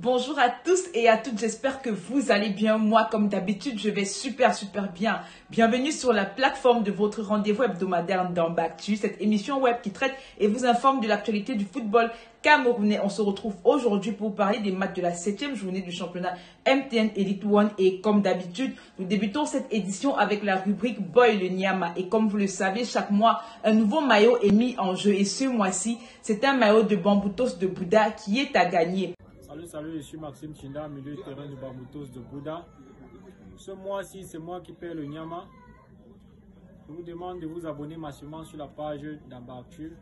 Bonjour à tous et à toutes, j'espère que vous allez bien. Moi, comme d'habitude, je vais super bien. Bienvenue sur la plateforme de votre rendez-vous hebdomadaire Ndambactu, cette émission web qui traite et vous informe de l'actualité du football camerounais. On se retrouve aujourd'hui pour parler des matchs de la 7e journée du championnat MTN Elite One. Et comme d'habitude, nous débutons cette édition avec la rubrique Boy le Nyama. Et comme vous le savez, chaque mois, un nouveau maillot est mis en jeu. Et ce mois-ci, c'est un maillot de Bamboutos de Bouddha qui est à gagner. Salut, je suis Maxime Chinda, milieu de terrain de Bamboutos de Bouddha. Ce mois-ci, c'est moi qui paie le Nyama. Je vous demande de vous abonner massivement sur la page Ndambactu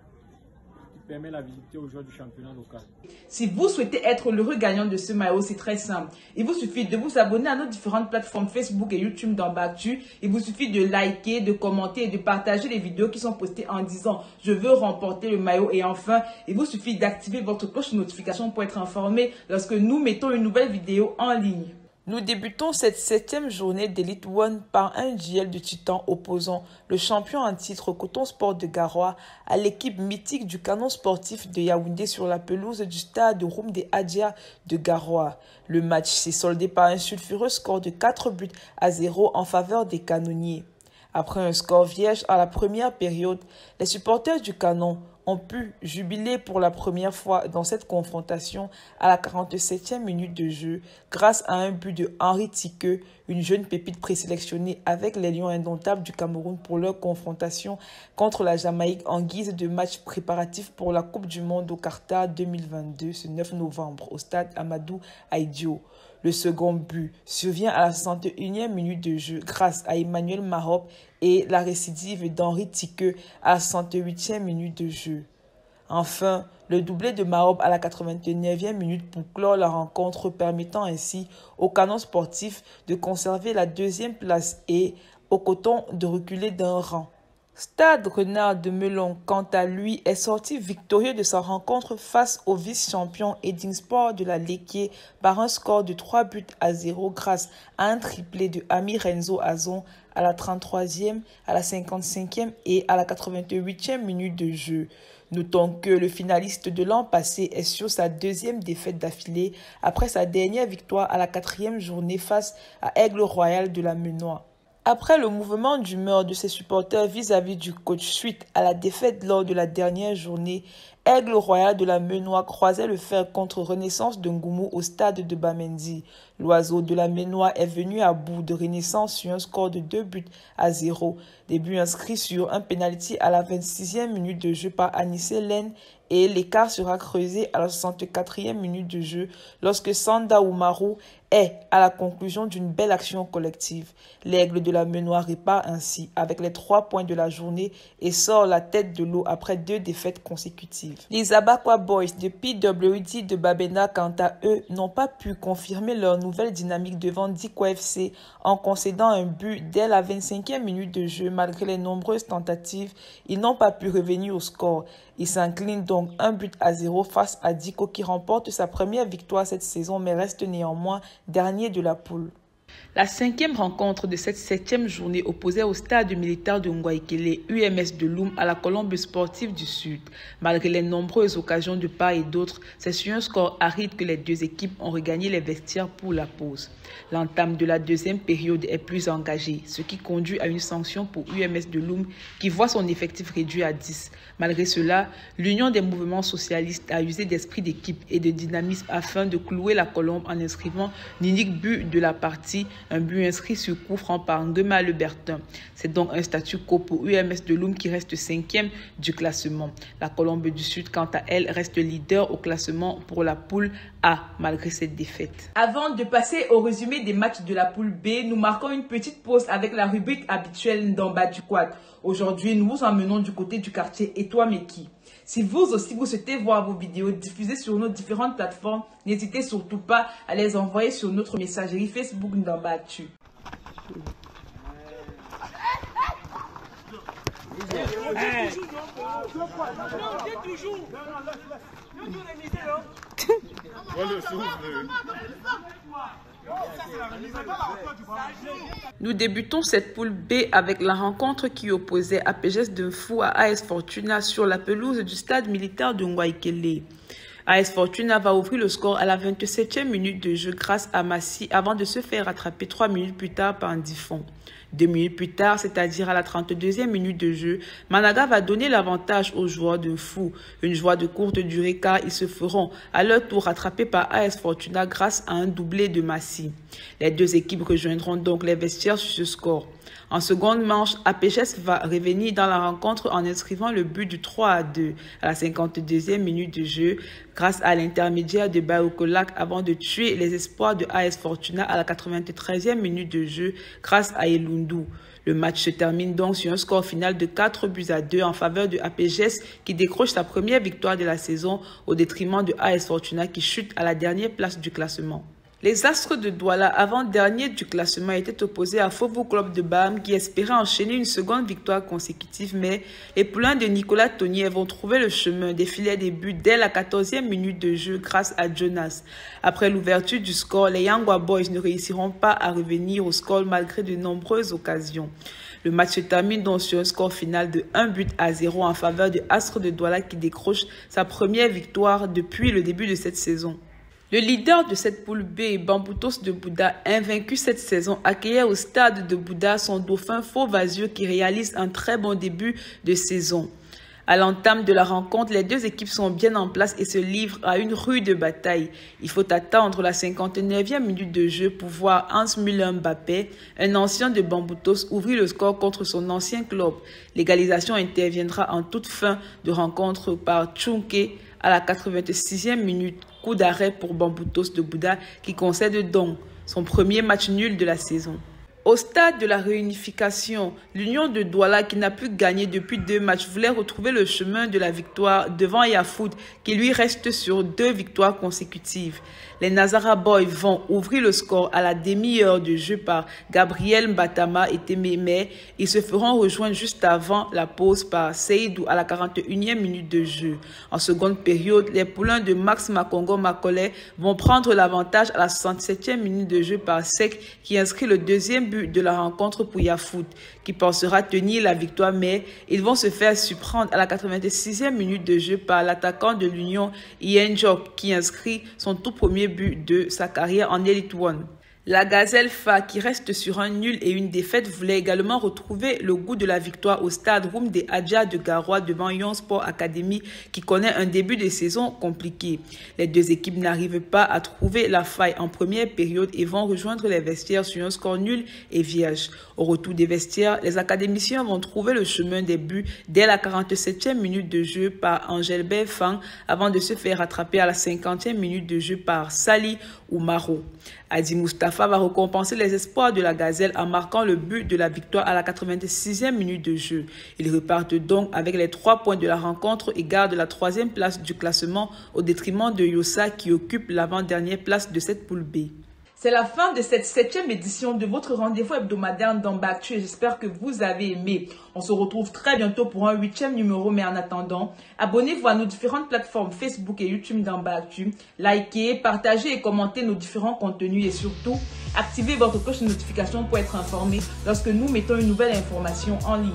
qui permet la visite aux joueurs du championnat local. Si vous souhaitez être l'heureux gagnant de ce maillot, c'est très simple. Il vous suffit de vous abonner à nos différentes plateformes Facebook et YouTube Ndambactu. Il vous suffit de liker, de commenter et de partager les vidéos qui sont postées en disant « Je veux remporter le maillot ». Et enfin, il vous suffit d'activer votre cloche de notification pour être informé lorsque nous mettons une nouvelle vidéo en ligne. Nous débutons cette 7e journée d'Elite One par un duel de titans opposant le champion en titre Coton Sport de Garoua à l'équipe mythique du Canon sportif de Yaoundé sur la pelouse du stade Roum des Adja de Garoua. Le match s'est soldé par un sulfureux score de 4-0 en faveur des canonniers. Après un score vierge à la première période, les supporters du Canon ont pu jubiler pour la première fois dans cette confrontation à la 47e minute de jeu grâce à un but de Henri Tiqueux, une jeune pépite présélectionnée avec les Lions indomptables du Cameroun pour leur confrontation contre la Jamaïque en guise de match préparatif pour la Coupe du Monde au Qatar 2022 ce 9 novembre au stade Amadou Ahidjo. Le second but survient à la 61e minute de jeu grâce à Emmanuel Marop et la récidive d'Henri Tiqueux à la 68e minute de jeu. Enfin, le doublé de Marop à la 89e minute pour clore la rencontre, permettant ainsi au Canon sportif de conserver la deuxième place et au Coton de reculer d'un rang. Stade Renard de Melon, quant à lui, est sorti victorieux de sa rencontre face au vice-champion Edingsport de la Léquier par un score de 3-0 grâce à un triplé de Ami Renzo Azon à la 33e, à la 55e et à la 88e minute de jeu. Notons que le finaliste de l'an passé est sur sa deuxième défaite d'affilée après sa dernière victoire à la 4e journée face à Aigle Royal de la Menoie. Après le mouvement d'humeur de ses supporters vis-à-vis du coach suite à la défaite lors de la dernière journée, Aigle Royal de la Menoie croisait le fer contre Renaissance de Ngoumou au stade de Bamendi. L'oiseau de la Menoie est venu à bout de Renaissance sur un score de 2-0. Des buts inscrits sur un penalty à la 26e minute de jeu par Anissé Lène et l'écart sera creusé à la 64e minute de jeu lorsque Sanda Oumarou est à la conclusion d'une belle action collective. L'Aigle de la Menoie répare ainsi avec les 3 points de la journée et sort la tête de l'eau après 2 défaites consécutives. Les Abakwa Boys de PWD de Babena, quant à eux, n'ont pas pu confirmer leur nouvelle dynamique devant Diko FC en concédant un but dès la 25e minute de jeu. Malgré les nombreuses tentatives, ils n'ont pas pu revenir au score. Ils s'inclinent donc 1-0 face à Diko qui remporte sa première victoire cette saison mais reste néanmoins dernier de la poule. La 5e rencontre de cette 7e journée opposait au stade militaire de Ngwaikele, UMS de Loum à la Colombe sportive du Sud. Malgré les nombreuses occasions de part et d'autre, c'est sur un score aride que les deux équipes ont regagné les vestiaires pour la pause. L'entame de la deuxième période est plus engagée, ce qui conduit à une sanction pour UMS de Loum qui voit son effectif réduit à 10. Malgré cela, l'Union des mouvements socialistes a usé d'esprit d'équipe et de dynamisme afin de clouer la Colombe en inscrivant l'unique but de la partie, un but inscrit sur coup franc par Nguema Lebertin. C'est donc un statu quo pour UMS de Loum qui reste 5e du classement. La Colombe du Sud, quant à elle, reste leader au classement pour la poule A, malgré cette défaite. Avant de passer au résumé des matchs de la poule B, nous marquons une petite pause avec la rubrique habituelle Ndambactu. Aujourd'hui, nous vous emmenons du côté du quartier Etouameki. Si vous aussi vous souhaitez voir vos vidéos diffusées sur nos différentes plateformes, n'hésitez surtout pas à les envoyer sur notre messagerie Facebook Ndambactu. Nous débutons cette poule B avec la rencontre qui opposait APGS de Fou à AS Fortuna sur la pelouse du stade militaire de Ngwaikele. AS Fortuna va ouvrir le score à la 27e minute de jeu grâce à Massi avant de se faire rattraper 3 minutes plus tard par Ndifon. 2 minutes plus tard, c'est-à-dire à la 32e minute de jeu, Managa va donner l'avantage aux joueurs de Fou. Une joie de courte durée car ils se feront à leur tour rattrapés par AS Fortuna grâce à un doublé de Massi. Les deux équipes rejoindront donc les vestiaires sur ce score. En seconde manche, APGS va revenir dans la rencontre en inscrivant le but du 3-2 à la 52e minute de jeu grâce à l'intermédiaire de Baokolak avant de tuer les espoirs de AS Fortuna à la 93e minute de jeu grâce à Elundu. Le match se termine donc sur un score final de 4-2 en faveur de APGS qui décroche sa première victoire de la saison au détriment de AS Fortuna qui chute à la dernière place du classement. Les Astres de Douala, avant-dernier du classement, étaient opposés à Fovo Club de Baham qui espérait enchaîner une seconde victoire consécutive, mais les poulains de Nicolas Tonier vont trouver le chemin des filets des buts dès la 14e minute de jeu grâce à Jonas. Après l'ouverture du score, les Yangwa Boys ne réussiront pas à revenir au score malgré de nombreuses occasions. Le match se termine donc sur un score final de 1-0 en faveur de Astres de Douala qui décroche sa première victoire depuis le début de cette saison. Le leader de cette poule B, Bamboutos de Bouddha, invaincu cette saison, accueillait au stade de Bouddha son dauphin Faux-Vasio qui réalise un très bon début de saison. À l'entame de la rencontre, les deux équipes sont bien en place et se livrent à une rude bataille. Il faut attendre la 59e minute de jeu pour voir Hans Müller-Mbappé, un ancien de Bamboutos, ouvrir le score contre son ancien club. L'égalisation interviendra en toute fin de rencontre par Tchunke à la 86e minute. Coup d'arrêt pour Bamboutos de Bouddha qui concède donc son premier match nul de la saison. Au stade de la réunification, l'Union de Douala, qui n'a plus gagné depuis 2 matchs, voulait retrouver le chemin de la victoire devant Yafoot, qui lui reste sur 2 victoires consécutives. Les Nazara Boys vont ouvrir le score à la demi-heure de jeu par Gabriel Mbatama et Tememe. Ils se feront rejoindre juste avant la pause par Seydou à la 41e minute de jeu. En seconde période, les poulains de Max Makongo Makole vont prendre l'avantage à la 67e minute de jeu par Sek qui inscrit le deuxième but de la rencontre pour Yafoot, qui pensera tenir la victoire, mais ils vont se faire surprendre à la 86e minute de jeu par l'attaquant de l'Union, Ian Job, qui inscrit son tout premier but de sa carrière en Elite One. La Gazelle Fa, qui reste sur un nul et une défaite, voulait également retrouver le goût de la victoire au stade Roum des Adja de Garoua devant Yon Sport Academy qui connaît un début de saison compliqué. Les deux équipes n'arrivent pas à trouver la faille en première période et vont rejoindre les vestiaires sur un score nul et vierge. Au retour des vestiaires, les académiciens vont trouver le chemin des buts dès la 47e minute de jeu par Angel Fang avant de se faire rattraper à la 50e minute de jeu par Sali ou Maro. Adi Mustafa va récompenser les espoirs de la Gazelle en marquant le but de la victoire à la 86e minute de jeu. Ils repartent donc avec les 3 points de la rencontre et gardent la 3e place du classement au détriment de Yossa qui occupe l'avant-dernière place de cette poule B. C'est la fin de cette 7e édition de votre rendez-vous hebdomadaire d'Ambactu et j'espère que vous avez aimé. On se retrouve très bientôt pour un 8e numéro, mais en attendant, abonnez-vous à nos différentes plateformes Facebook et YouTube d'Ambactu. Likez, partagez et commentez nos différents contenus et surtout, activez votre cloche de notification pour être informé lorsque nous mettons une nouvelle information en ligne.